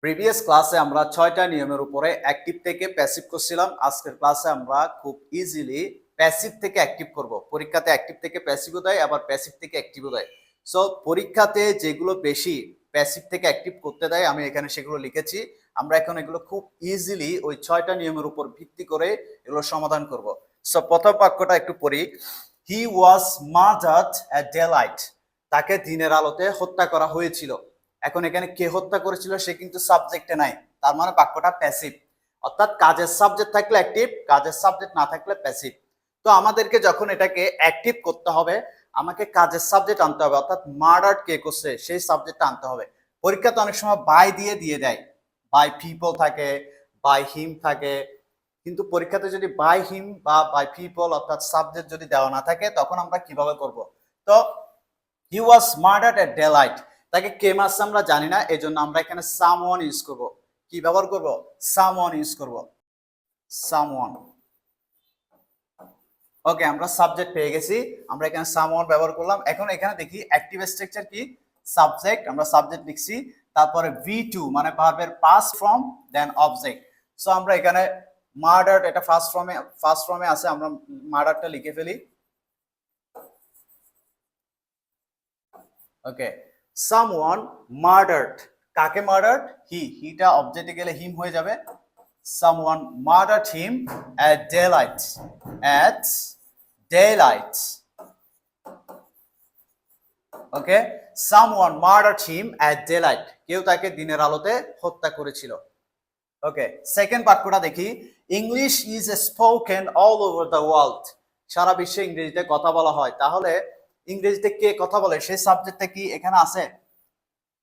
Previous ক্লাসে আমরা 6টা নিয়মের উপরে অ্যাক্টিভ থেকে প্যাসিভ করছিলাম। আজকের ক্লাসে আমরা খুব ইজিলি প্যাসিভ থেকে অ্যাক্টিভ করব। পরীক্ষাতে অ্যাক্টিভ থেকে প্যাসিভও দেয়, আবার প্যাসিভ থেকে অ্যাক্টিভও দেয়। সো পরীক্ষাতে যেগুলো বেশি প্যাসিভ থেকে অ্যাক্টিভ করতে দেয় আমি এখানে সেগুলো লিখেছি। আমরা এখন এগুলো খুব ইজিলি ওই 6টা নিয়মের উপর ভিত্তি করে এগুলো সমাধান করব। সো প্রথম বাক্যটা একটু পড়ি। হি ওয়াজ মার্ডারড অ্যাট ডে লাইট। তাকে দিনের আলোতে হত্যা করা হয়েছিল। এখন এখানে কে হত্যা করেছিল সে কিন্তু সাবজেক্টে নাই, তার মানে বাক্যটা প্যাসিভ। অর্থাৎ কাজের সাবজেক্ট থাকলে অ্যাক্টিভ, কাজের সাবজেক্ট না থাকলে প্যাসিভ। তো আমাদেরকে যখন এটাকে অ্যাক্টিভ করতে হবে আমাকে কাজের সাবজেক্ট আনতে হবে, অর্থাৎ মার্ডার কে করছে সেই সাবজেক্টটা আনতে হবে। পরীক্ষাতে অনেক সময় বাই দিয়ে দেয়, বাই পিপল থাকে, বাই হিম থাকে, কিন্তু পরীক্ষাতে যদি বাই হিম বা বাই পিপল অর্থাৎ সাবজেক্ট যদি দেওয়া না থাকে তখন আমরা কিভাবে করব। তো হি ওয়াজ মার্ডারড এট ডে লাইট, তাকে কে মারছে আমরা জানি না, এই জন্য আমরা এখানে সামওয়ান ইউজ করব। কি ব্যবহার করব? সামওয়ান ইউজ করব, সামওয়ান। ওকে, আমরা সাবজেক্ট পেয়ে গেছি, আমরা এখানে সামওয়ান ব্যবহার করলাম। এখন এখানে দেখি অ্যাক্টিভ স্ট্রাকচার কি, সাবজেক্ট, আমরা সাবজেক্ট লিখছি, তারপরে V2 মানে ভার্বের past form then object. So আমরা এখানে মার্ডার, এটা ফার্স্ট ফর্মে আছে, আমরা মার্ডারটা লিখে ফেলি। ওকে, সামওয়ান মার্ডারড, কাকে মার্ডারড? হিটা অবজেক্টে গেলে হিম হয়ে যাবে। Someone murdered him at daylight, at daylight. Okay, someone murdered him at daylight, কেউ তাকে দিনের আলোতে হত্যা করেছিল। ওকে, সেকেন্ড বাক্যটা দেখি। English is spoken all over the world, সারা বিশ্বে ইংরেজিতে কথা বলা হয়। তাহলে ইংরেজিতে কে কথা বলে সেই সাবজেক্টটা কি এখানে আছে?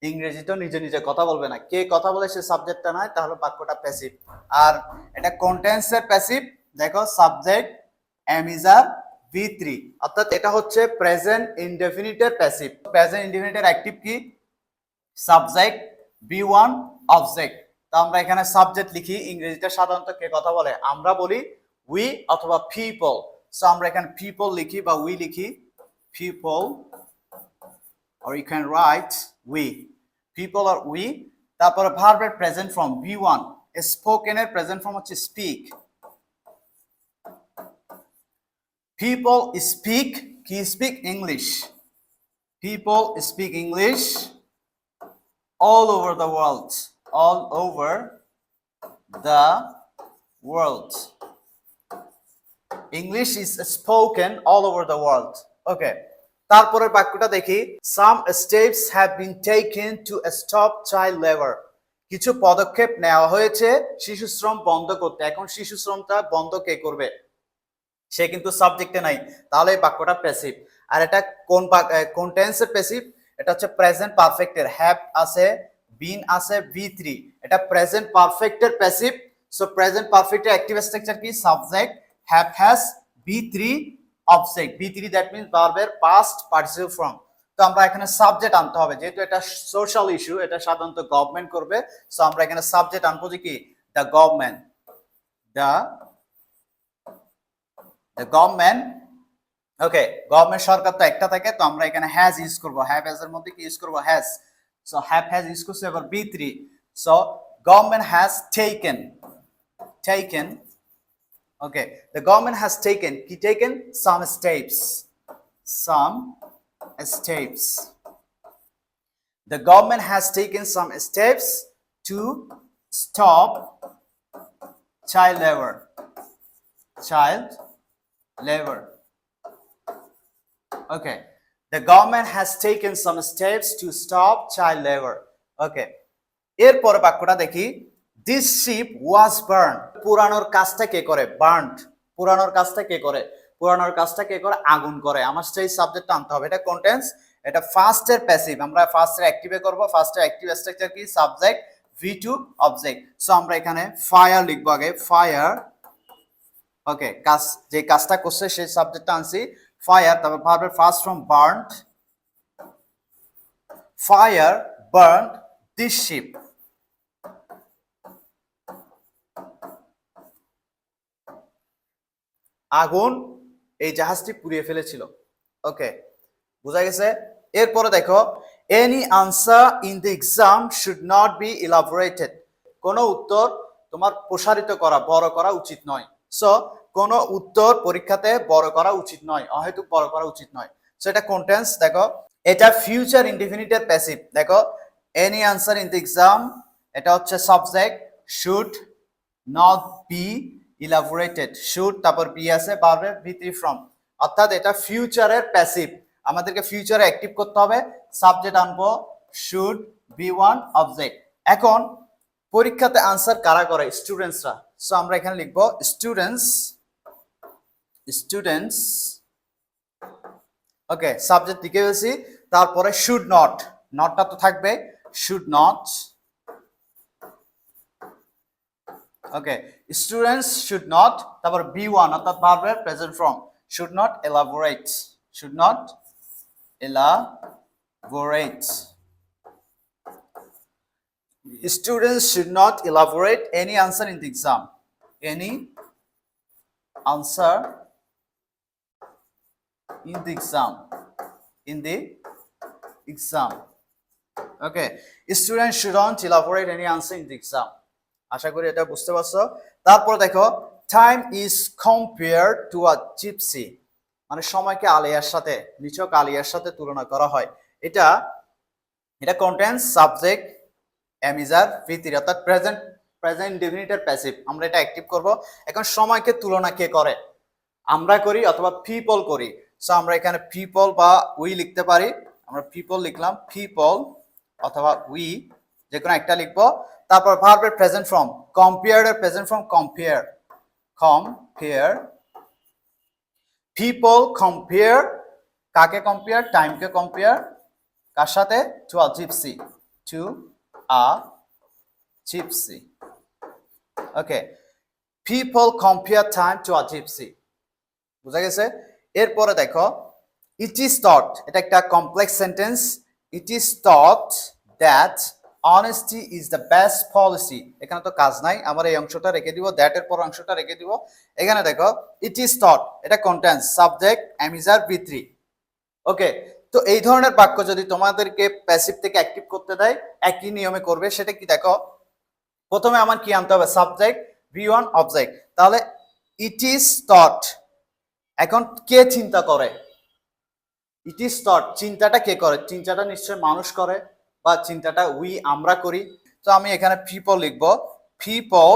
ইংরেজিতেও নিজে নিজে কথা বলবে না, কে কথা বলে সে সাবজেক্টটা নয়, তাহলে বাক্যটা প্যাসিভ। আর এটা কন্টেন্সের প্যাসিভ, দেখো সাবজেক্ট এম ইজ আর V3, অর্থাৎ এটা হচ্ছে প্রেজেন্ট ইনডেফিনিটের প্যাসিভ। প্রেজেন্ট ইনডেফিনিটের অ্যাক্টিভ কি? Subject V1 object. তো আমরা এখানে সাবজেক্ট লিখি, ইংরেজিতে সাধারণত কে কথা বলে? আমরা বলি উই অথবা পিপল। সো আমরা এখানে পিপল লিখি বা উই লিখি, people, or you can write we, people or we। তারপরে ভার্বের প্রেজেন্ট ফর্ম V1, স্পোকেন এর প্রেজেন্ট ফর্ম হচ্ছে স্পিক। people speak, কি speak? English. people speak English all over the world, all over the world. English is spoken all over the world. Okay, তারপরের বাক্যটা দেখি। Some steps have been taken to stop child labor, কিছু পদক্ষেপ নেওয়া হয়েছে শিশু শ্রম বন্ধ করতে। এখন শিশু শ্রমটা বন্ধ কে করবে? সে কিন্তু সাবজেক্টে নাই, তাহলে এই বাক্যটা প্যাসিভ। আর এটা কোন টেন্সের প্যাসিভ? এটা হচ্ছে প্রেজেন্ট পারফেক্টের, হ্যাভ আছে, বিন আছে, V3, এটা প্রেজেন্ট পারফেক্টের প্যাসিভ। সো প্রেজেন্ট পারফেক্টের অ্যাক্টিভ স্ট্রাকচার কি? Subject, have has, V3 object. V3 that means ভার্বের পাস্ট পার্টিসিপল ফর্ম। তো আমরা এখানে সাবজেক্ট আনতে হবে, যেহেতু এটা সোশ্যাল ইস্যু, এটা সাধারণত গভর্নমেন্ট করবে। সো আমরা এখানে সাবজেক্ট আনবো যে কি? The government, the government. Okay, government সরকার তো একটা থাকে, তো আমরা এখানে হ্যাজ ইউজ করব, হ্যাভ হ্যাজ এর মধ্যে কি ইউজ করব? Has. So have has use করছে, এবার V3। So government has taken, okay, the government has taken, কি taken? Some steps, the government has taken some steps to stop child labor, okay, the government has taken some steps to stop child labor. Okay, এরপর বাক্যটা দেখি। this ship was burned, পুরানোর কাজটা কে করে? burnt, পুরানোর কাজটা কে করে? আগুন করে। আমার সেই সাবজেক্টটা আনতে হবে। এটা কন্টেন্স, এটা ফার্স্টের প্যাসিভ, আমরা ফার্স্টের অ্যাক্টিভে করব। ফার্স্টের অ্যাক্টিভ স্ট্রাকচার কি? Subject, V2 object. সো আমরা এখানে ফায়ার লিখবো আগে, ফায়ার। ওকে, যে কাজটা করছে সেই সাবজেক্টটা আনছি, ফায়ার। তারপর ভার্বের first form burned, fire burned this sheep. আগুন এই জাহাজটি পুড়িয়ে ফেলেছিল। ওকে, বোঝা গেছে? এরপরে দেখো, any answer in the exam should not be elaborated. কোনো উত্তর তোমার প্রসারিত করা, বড় করা উচিত নয়। সো কোনো উত্তর পরীক্ষাতে বড় করা উচিত নয়, অহেতুক বড় করা উচিত নয়। সো এটা কোনটেন্স, দেখো এটা ফিউচার ইনডিফিনিটের প্যাসিভ। দেখো any answer in the exam, এটা হচ্ছে subject, should not be elaborated, should তারপর বি আছে পারবে ভিতরি ফ্রম, অর্থাৎ এটা ফিউচারের প্যাসিভ। আমাদেরকে ফিউচারে অ্যাক্টিভ করতে হবে, সাবজেক্ট আনবো শুড বি ওয়ান অবজেক্ট। এখন পরীক্ষাতে আনসার কারা করে? স্টুডেন্টসরা। সো আমরা এখানে লিখবো স্টুডেন্টস, স্টুডেন্টস। ওকে, সাবজেক্ট লিখে ফেলছি, তারপরে শুড নট, নটটা তো থাকবে, should not. Okay, students should not, তারপর বি ওয়ান অর্থাৎ ভার্বের present form, should not elaborate, should not elaborate. Students should not elaborate any answer in the exam. Any answer in the exam. In the exam. Okay. Students shouldn't elaborate any answer in the exam. আশা করি এটা বুঝতে পারছো। তারপর দেখো time is compared to a gypsy, মানে সময়কে আলিয়ার সাথে, নিছক আলিয়ার সাথে তুলনা করা হয়। এটা কন্টেন্স সাবজেক্ট এমিজার ভিতরি অর্থাৎ প্রেজেন্ট ইনডিফিনিটের প্যাসিভ। আমরা এটা অ্যাক্টিভ করব। এখন সময়কে তুলনা কে করে? আমরা করি অথবা পিপল করি। সো আমরা এখানে পিপল বা উই লিখতে পারি। আমরা পিপল লিখলাম, পিপল অথবা উই যে কোনো একটা লিখবো। তারপর ভার্বের প্রেজেন্ট ফর্ম, কম্পেয়ার্ড এর present form compare, compare. People compare, কাকে কম্পেয়ার? টাইমকে কম্পেয়ার, কার সাথে? To a gypsy, to a gypsy. Okay, people compare time to a gypsy, বুঝা গেছে? এরপরে দেখো ইট ইজ থট, এটা একটা complex sentence. It is thought that honesty is the best policy. এখানে তো কাজ নাই, আমরা এই অংশটা রেখে দিব, দ্যাট এর পর অংশটা রেখে দিব। এখানে দেখো ইট ইজ থট, এটা কন্টেন্স সাবজেক্ট এমিজার ভিতরি। ওকে, তো এই ধরনের বাক্য যদি তোমাদেরকে প্যাসিভ থেকে অ্যাক্টিভ করতে দেয়, একই নিয়মে করবে। সেটা কি দেখো, প্রথমে আমার কি আনতে হবে? Subject b one object. তাহলে ইট ইজ থট, এখন কে চিন্তা করে? ইট ইজ থট, চিন্তাটা কে করে? চিন্তাটা নিশ্চয় মানুষ করে, বা চিন্তাটা উই আমরা করি। তো আমি এখানে পিপল লিখবো, পিপল,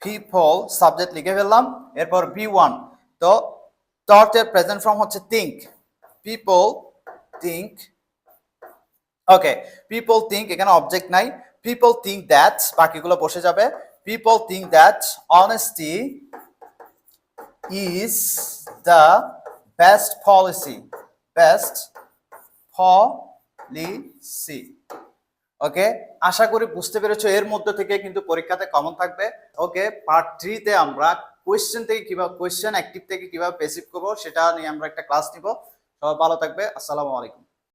পিপল সাবজেক্ট লিখে ফেললাম, এরপর বি ওয়ান। তো থট এর প্রেজেন্ট ফর্ম হচ্ছে think, people think. Okay, people think, এখানে অবজেক্ট নাই। পিপল থিঙ্ক দ্যাট, বাকিগুলো বসে যাবে। People think that honesty is the best policy, best policy. Okay, আশা করি বুঝতে পেরেছো। এর মধ্যে থেকে কিন্তু পরীক্ষাতে কমন থাকবে। ওকে, পার্ট 3 তে আমরা কোয়েশ্চেন থেকে কিভাবে, কোয়েশ্চেন অ্যাক্টিভ থেকে কিভাবে প্যাসিভ করবো সেটা নিয়ে আমরা একটা ক্লাস নিব। সবাই ভালো থাকবে। আসসালামু আলাইকুম।